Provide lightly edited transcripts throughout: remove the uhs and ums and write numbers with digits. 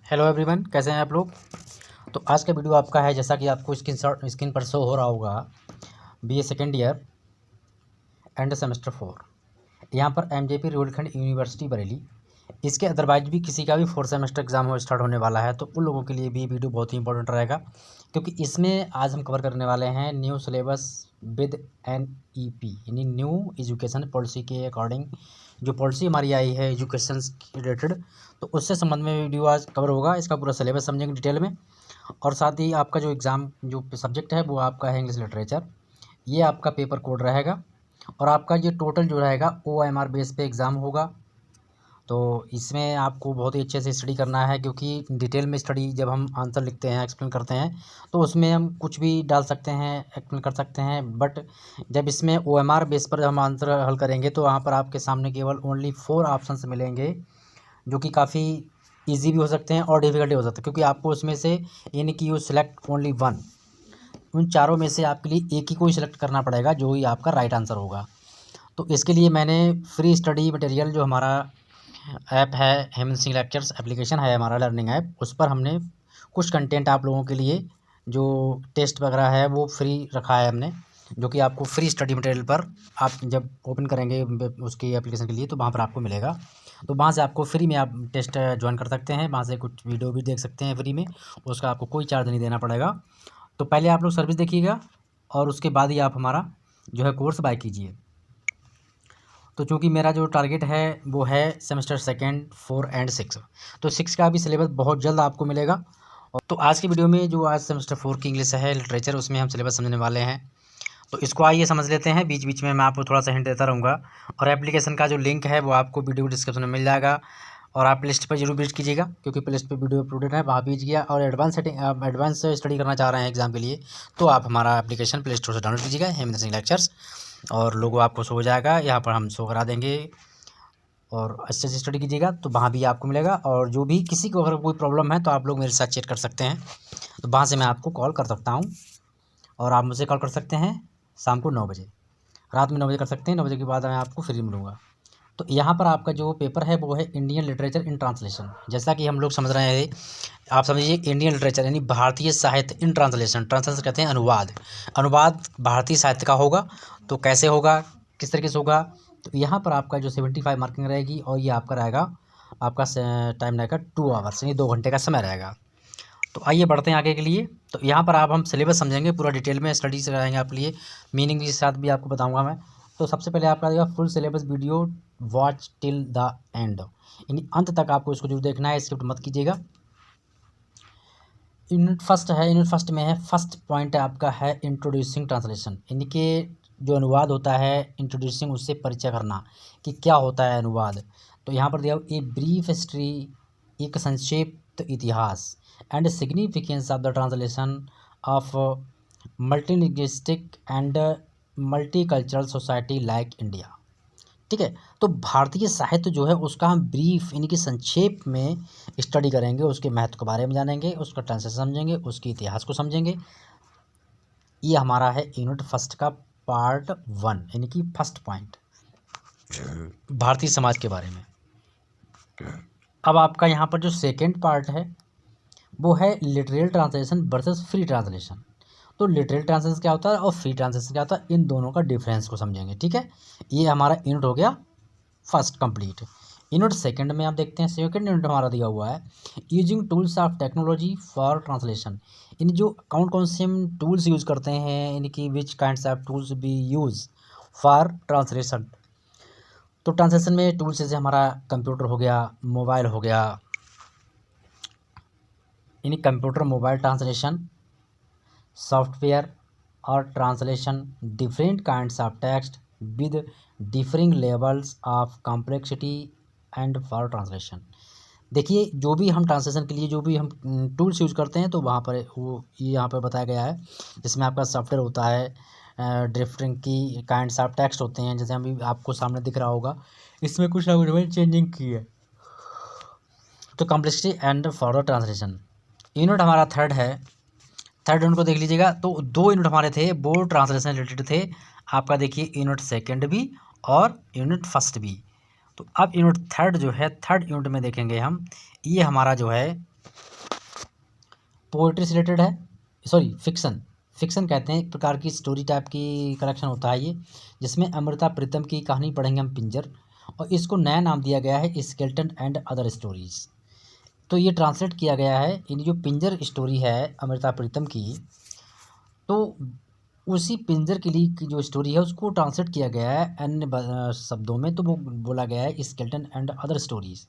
Hello everyone, कैसे हैं आप लोग। तो आज का वीडियो आपका है, जैसा कि आपको स्क्रीन पर शो हो रहा होगा, BA second year end semester 4। यहाँ पर एमजेपी रुहेलखंड यूनिवर्सिटी बरेली, इसके अदरवाइज भी किसी का भी 4th सेमेस्टर एग्जाम हो स्टार्ट होने वाला है, तो उन लोगों के लिए भी वीडियो बहुत ही इंपॉर्टेंट रहेगा, क्योंकि इसमें आज हम कवर करने वाले हैं न्यू सिलेबस विद NEP यानी न्यू एजुकेशन पॉलिसी के अकॉर्डिंग जो पॉलिसी हमारी आई है एजुकेशन रिलेटेड, तो उससे संबंध में वीडियो आज कवर होगा। इसका पूरा सिलेबस समझेंगे डिटेल में, और साथ ही आपका जो एग्ज़ाम जो सब्जेक्ट है वो आपका है इंग्लिश लिटरेचर। ये आपका पेपर कोड रहेगा, और आपका ये टोटल जो रहेगा OMR बेस पे एग्ज़ाम होगा। तो इसमें आपको बहुत ही अच्छे से स्टडी करना है, क्योंकि डिटेल में स्टडी जब हम आंसर लिखते हैं, एक्सप्लेन करते हैं, तो उसमें हम कुछ भी डाल सकते हैं, एक्सप्लेन कर सकते हैं, बट जब इसमें OMR बेस पर हम आंसर हल करेंगे तो वहाँ पर आपके सामने केवल ओनली 4 ऑप्शंस मिलेंगे, जो कि काफ़ी ईजी भी हो सकते हैं और डिफ़िकल्ट भी हो सकते हैं, क्योंकि आपको उसमें से यानी कि यू सिलेक्ट ओनली वन, उन चारों में से आपके लिए एक ही को ही सिलेक्ट करना पड़ेगा, जो ही आपका राइट आंसर होगा। तो इसके लिए मैंने फ्री स्टडी मटेरियल जो हमारा ऐप है, हेमंत सिंह लेक्चर्स एप्लीकेशन है हमारा लर्निंग ऐप, उस पर हमने कुछ कंटेंट आप लोगों के लिए जो टेस्ट वगैरह है वो फ्री रखा है हमने, जो कि आपको फ्री स्टडी मटेरियल पर आप जब ओपन करेंगे उसकी एप्लीकेशन के लिए, तो वहाँ पर आपको मिलेगा। तो वहाँ से आपको फ्री में आप टेस्ट ज्वाइन कर सकते हैं, वहाँ से कुछ वीडियो भी देख सकते हैं फ्री में, उसका आपको कोई चार्ज नहीं देना पड़ेगा। तो पहले आप लोग सर्विस देखिएगा, और उसके बाद ही आप हमारा जो है कोर्स बाय कीजिए। तो चूँकि मेरा जो टारगेट है वो है सेमेस्टर 2, 4 एंड 6, तो 6 का भी सिलेबस बहुत जल्द आपको मिलेगा। और तो आज की वीडियो में जो आज सेमेस्टर 4 की इंग्लिश है लिटरेचर, उसमें हम सिलेबस समझने वाले हैं। तो इसको आइए समझ लेते हैं। बीच बीच में मैं आपको थोड़ा सा हिंट देता रहूँगा, और एप्लीकेशन का जो लिंक है वो आपको वीडियो डिस्क्रिप्शन में मिल जाएगा, और आप प्ले लिस्ट पर जरूर विजिट कीजिएगा, क्योंकि प्ले लिस्ट पर वीडियो अपलोडेड है, वहाँ भी कीजिएगा। और एडवांस स्टडी करना चाह रहे हैं एग्जाम के लिए, तो आप हमारा एप्लीकेशन प्ले स्टोर से डाउनलोड कीजिएगा, हेमंत सिंह लेक्चर्स, और लोगो आपको शो हो जाएगा, यहाँ पर हम शो करा देंगे, और अच्छे से स्टडी कीजिएगा, तो वहाँ भी आपको मिलेगा। और जो भी किसी को अगर कोई प्रॉब्लम है तो आप लोग मेरे साथ चेक कर सकते हैं, तो वहाँ से मैं आपको कॉल कर सकता हूँ, और आप मुझे कॉल कर सकते हैं शाम को 9 बजे, रात में 9 बजे कर सकते हैं। 9 बजे के बाद मैं आपको फ्री मिलूँगा। तो यहाँ पर आपका जो पेपर है वो है इंडियन लिटरेचर इन ट्रांसलेशन। जैसा कि हम लोग समझ रहे हैं, आप समझिए इंडियन लिटरेचर यानी भारतीय साहित्य इन ट्रांसलेशन। ट्रांसलेशन कहते हैं अनुवाद। अनुवाद भारतीय साहित्य का होगा, तो कैसे होगा, किस तरीके से होगा। तो यहाँ पर आपका जो 75 मार्किंग रहेगी, और ये आपका रहेगा, आपका टाइम रहेगा 2 आवर्स यानी 2 घंटे का समय रहेगा। तो आइए बढ़ते हैं आगे के लिए। तो यहाँ पर आप हम सिलेबस समझेंगे पूरा डिटेल में, स्टडी से कराएंगे आपके लिए, मीनिंग के साथ भी आपको बताऊंगा मैं। तो सबसे पहले आपका देगा full syllabus video, watch till the end, यानी अंत तक आपको इसको जरूर देखना है, स्किप मत कीजिएगा। यूनिट फर्स्ट है, यूनिट फर्स्ट में है, फर्स्ट पॉइंट आपका है इंट्रोड्यूसिंग ट्रांसलेशन, यानी कि जो अनुवाद होता है, इंट्रोड्यूसिंग उससे परिचय करना कि क्या होता है अनुवाद। तो यहाँ पर दिया ए ब्रीफ हिस्ट्री, एक संक्षिप्त इतिहास, and significance of the translation of multilinguistic and multicultural society like India. ठीक है, तो भारतीय साहित्य जो है उसका हम ब्रीफ यानी कि संक्षेप में स्टडी करेंगे, उसके महत्व के बारे में जानेंगे, उसका ट्रांसलेशन समझेंगे, उसके इतिहास को समझेंगे। ये हमारा है यूनिट फर्स्ट का पार्ट 1 यानी कि फर्स्ट पॉइंट, भारतीय समाज के बारे में। अब आपका यहाँ पर जो सेकेंड पार्ट है वो है लिटरेल ट्रांसलेशन वर्सेस फ्री ट्रांसलेशन। तो लिटरेल ट्रांसलेशन क्या होता है और फ्री ट्रांसलेशन क्या होता है, इन दोनों का डिफरेंस को समझेंगे। ठीक है, ये हमारा यूनिट हो गया फर्स्ट कंप्लीट। यूनिट सेकंड में आप देखते हैं, सेकंड यूनिट हमारा दिया हुआ है using tools of technology for translation, यानी जो कौन से हम टूल्स यूज़ करते हैं, यानी कि which kinds of tools be use for translation. तो ट्रांसलेशन में टूल्स जैसे हमारा कंप्यूटर हो गया, मोबाइल हो गया, यानी कंप्यूटर मोबाइल ट्रांसलेशन सॉफ्टवेयर, और translation different kinds of text with differing levels of complexity and for translation. देखिए, जो भी हम ट्रांसलेशन के लिए जो भी हम टूल्स यूज़ करते हैं, तो वहाँ पर वो ये यहाँ पर बताया गया है, जिसमें आपका सॉफ्टवेयर होता है, डिफरेंट की काइंड्स ऑफ टेक्स्ट होते हैं, जैसे अभी आपको सामने दिख रहा होगा, इसमें कुछ ना कुछ चेंजिंग की है। तो complexity and for the translation unit हमारा थर्ड है। थर्ड यूनिट को देख लीजिएगा, तो 2 यूनिट हमारे थे वो ट्रांसलेशन रिलेटेड थे। आपका देखिए यूनिट सेकंड भी और यूनिट फर्स्ट भी। तो अब यूनिट थर्ड जो है, थर्ड यूनिट में देखेंगे हम, ये हमारा जो है पोइट्री से रिलेटेड है, सॉरी फिक्सन कहते हैं, एक प्रकार की स्टोरी टाइप की कलेक्शन होता है ये, जिसमें अमृता प्रीतम की कहानी पढ़ेंगे हम पिंजर, और इसको नया नाम दिया गया है स्केल्टन एंड अदर स्टोरीज। तो ये ट्रांसलेट किया गया है, इन जो पिंजर स्टोरी है अमृता प्रीतम की, तो उसी पिंजर के लिए की जो स्टोरी है उसको ट्रांसलेट किया गया है अन्य शब्दों में, तो वो बोला गया है स्केल्टन एंड अदर स्टोरीज।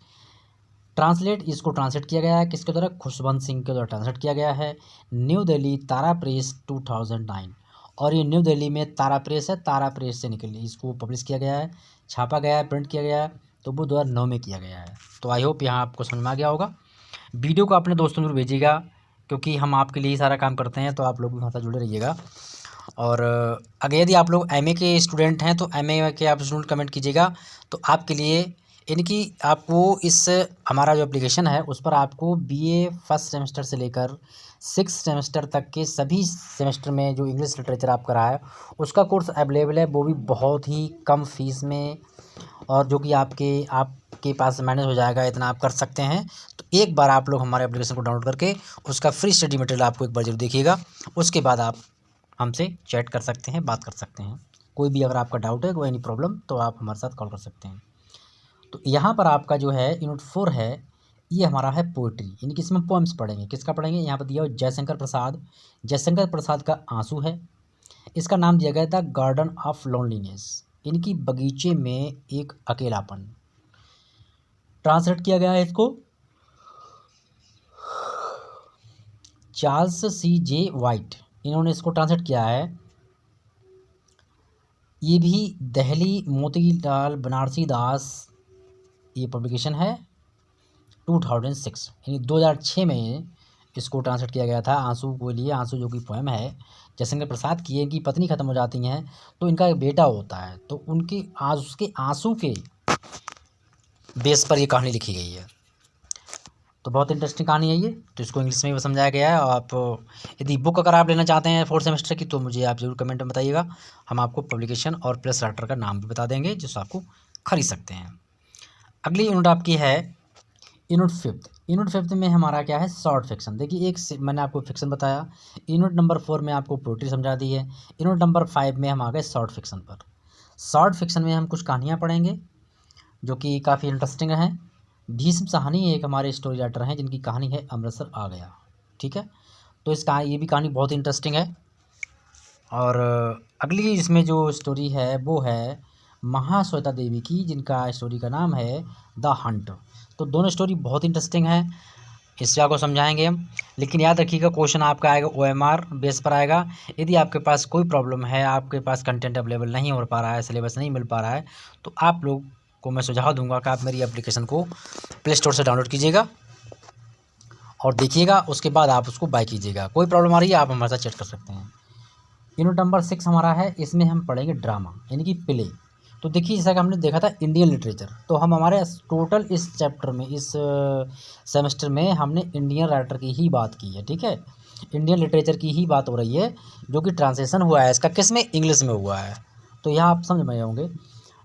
इसको ट्रांसलेट किया गया है किसके द्वारा, खुशवंत सिंह के द्वारा ट्रांसलेट किया गया है, न्यू दिल्ली तारा प्रेस 2009। और ये न्यू दिल्ली में तारा प्रेस है, तारा प्रेस से निकली, इसको पब्लिश किया गया है, छापा गया है, प्रिंट किया गया है, तो वो 2009 में किया गया है। तो आई होप यहाँ आपको समझ में आ गया होगा। वीडियो को अपने दोस्तों को भेजिएगा, क्योंकि हम आपके लिए ही सारा काम करते हैं, तो आप लोग भी हमारे साथ जुड़े रहिएगा। और अगर यदि आप लोग एमए के स्टूडेंट हैं तो एमए के आप स्टूडेंट कमेंट कीजिएगा, तो आपके लिए इनकी आपको इस हमारा जो एप्लीकेशन है उस पर आपको बीए फर्स्ट सेमेस्टर से लेकर 6 सेमेस्टर तक के सभी सेमेस्टर में जो इंग्लिश लिटरेचर आप करा है उसका कोर्स अवेलेबल है, वो भी बहुत ही कम फीस में, और जो कि आपके पास मैनेज हो जाएगा, इतना आप कर सकते हैं। तो एक बार आप लोग हमारे एप्लीकेशन को डाउनलोड करके उसका फ्री स्टडी मटेरियल आपको एक बार जरूर देखिएगा, उसके बाद आप हमसे चैट कर सकते हैं, बात कर सकते हैं। कोई भी अगर आपका डाउट है, कोई एनी प्रॉब्लम, तो आप हमारे साथ कॉल कर सकते हैं। तो यहाँ पर आपका जो है यूनिट 4 है, ये हमारा है पोइट्री, यानी कि इसमें पोएम्स पढ़ेंगे। किसका पढ़ेंगे, यहाँ पर दिया हुआ जयशंकर प्रसाद का आंसू है। इसका नाम दिया गया था गार्डन ऑफ लोनलीनेस, इनकी बगीचे में एक अकेलापन। ट्रांसलेट किया गया है इसको चार्ल्स C.J. वाइट, इन्होंने इसको ट्रांसलेट किया है। ये भी दहली मोतीलाल बनारसी दास, ये पब्लिकेशन है 2006, यानी 2006 में इसको ट्रांसलेट किया गया था। आंसू को लिए, आंसू जो कि पोएम है जयशंकर प्रसाद की, इनकी पत्नी ख़त्म हो जाती हैं तो इनका एक बेटा होता है, तो उनकी उसके आंसू के बेस पर ये कहानी लिखी गई है। तो बहुत इंटरेस्टिंग कहानी है ये, तो इसको इंग्लिश में भी समझाया गया है। और आप यदि बुक अगर आप लेना चाहते हैं 4 सेमेस्टर की, तो मुझे आप ज़रूर कमेंट में बताइएगा, हम आपको पब्लिकेशन और प्लस राइटर का नाम भी बता देंगे जिससे आपको खरीद सकते हैं। अगली यूनिट आपकी है यूनिट 5। यूनिट 5 में हमारा क्या है, शॉर्ट फिक्शन। देखिए मैंने आपको फिक्शन बताया, यूनिट नंबर 4 में आपको पोइट्री समझा दी है, यूनिट नंबर 5 में हम आ गए शॉर्ट फिक्शन पर। शॉर्ट फिक्शन में हम कुछ कहानियाँ पढ़ेंगे जो कि काफ़ी इंटरेस्टिंग हैं। भीष्म साहनी एक हमारे स्टोरी राइटर हैं जिनकी कहानी है अमृतसर आ गया, ठीक है। तो ये भी कहानी बहुत इंटरेस्टिंग है। और अगली इसमें जो स्टोरी है वो है महाश्वेता देवी की, जिनका स्टोरी का नाम है द हंट। तो दोनों स्टोरी बहुत इंटरेस्टिंग है, इससे आपको समझाएंगे हम। लेकिन याद रखिएगा क्वेश्चन आपका आएगा OMR बेस पर आएगा। यदि आपके पास कोई प्रॉब्लम है, आपके पास कंटेंट अवेलेबल नहीं हो पा रहा है, सिलेबस नहीं मिल पा रहा है, तो आप लोग को मैं सुझाव दूंगा कि आप मेरी एप्लीकेशन को प्ले स्टोर से डाउनलोड कीजिएगा और देखिएगा, उसके बाद आप उसको बाय कीजिएगा। कोई प्रॉब्लम आ रही है आप हमारे साथ चेक कर सकते हैं। यूनिट नंबर 6 हमारा है, इसमें हम पढ़ेंगे ड्रामा यानी कि प्ले। तो देखिए जैसा कि हमने देखा था इंडियन लिटरेचर, तो हम हमारे टोटल इस चैप्टर में, इस सेमेस्टर में हमने इंडियन राइटर की ही बात की है, ठीक है। इंडियन लिटरेचर की ही बात हो रही है, जो कि ट्रांसलेशन हुआ है इसका किस में, इंग्लिश में हुआ है। तो यहाँ आप समझ में होंगे।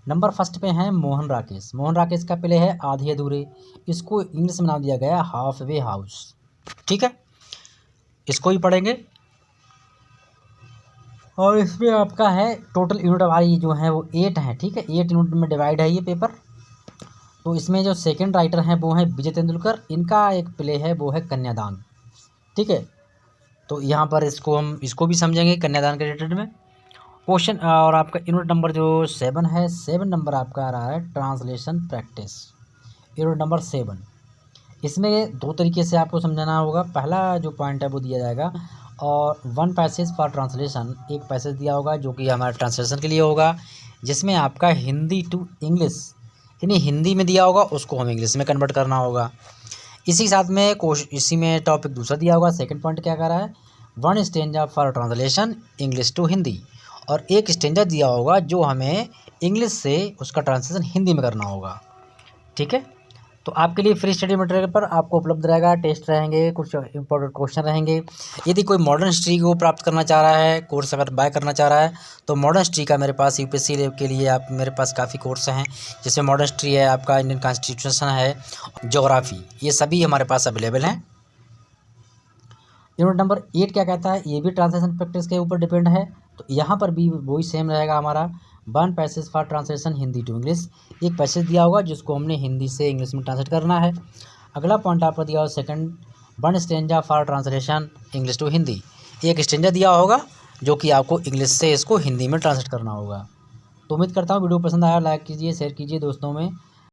नंबर 1 पे हैं मोहन राकेश का प्ले है आधे अधूरे, इसको इंग्लिश में नाम दिया गया हाफ वे हाउस, ठीक है। इसको ही पढ़ेंगे। और इसमें आपका है टोटल यूनिट हमारी जो है वो 8 हैं, ठीक है। 8 यूनिट में डिवाइड है ये पेपर। तो इसमें जो सेकंड राइटर हैं वो हैं विजय तेंदुलकर, इनका एक प्ले है वो है कन्यादान, ठीक है। तो यहाँ पर इसको भी समझेंगे कन्यादान के रिलेटेड में क्वेश्चन। और आपका यूनिट नंबर जो 7 है, 7 नंबर आपका आ रहा है ट्रांसलेशन प्रैक्टिस, यूनिट नंबर 7। इसमें 2 तरीके से आपको समझाना होगा। पहला जो पॉइंट है वो दिया जाएगा और 1 पैसेज फॉर ट्रांसलेशन, एक पैसेज दिया होगा जो कि हमारे ट्रांसलेशन के लिए होगा, जिसमें आपका हिंदी टू इंग्लिश, यानी हिंदी में दिया होगा उसको हम इंग्लिश में कन्वर्ट करना होगा। इसी में टॉपिक दूसरा दिया होगा। सेकंड पॉइंट क्या कर रहा है, 1 stanza for translation English to Hindi, और एक स्टेंजा दिया होगा जो हमें इंग्लिश से उसका ट्रांसलेशन हिंदी में करना होगा, ठीक है। तो आपके लिए फ्री स्टडी मटेरियल पर आपको उपलब्ध रहेगा, टेस्ट रहेंगे, कुछ इंपॉर्टेंट क्वेश्चन रहेंगे। यदि कोई मॉडर्न हिस्ट्री को प्राप्त करना चाह रहा है, कोर्स अगर बाय करना चाह रहा है, तो मॉडर्न हिस्ट्री का मेरे पास UPSC के लिए आप मेरे पास काफ़ी कोर्स हैं, जिसमें मॉडर्न हिस्ट्री है, आपका इंडियन कॉन्स्टिट्यूशन है, ज्योग्राफी, ये सभी हमारे पास अवेलेबल हैं। यूनिट नंबर 8 क्या कहता है, ये भी ट्रांसलेशन प्रैक्टिस के ऊपर डिपेंड है। तो यहाँ पर भी वही सेम रहेगा हमारा, 1 passage for translation Hindi to English. एक पैसेज दिया होगा जिसको हमने हिंदी से इंग्लिश में ट्रांसलेट करना है। अगला पॉइंट आपको दिया होगा second, 1 stanza for translation English to Hindi. एक स्टेंजा दिया होगा जो कि आपको इंग्लिश से इसको हिंदी में ट्रांसलेट करना होगा। तो उम्मीद करता हूँ वीडियो पसंद आया, लाइक कीजिए, शेयर कीजिए दोस्तों में।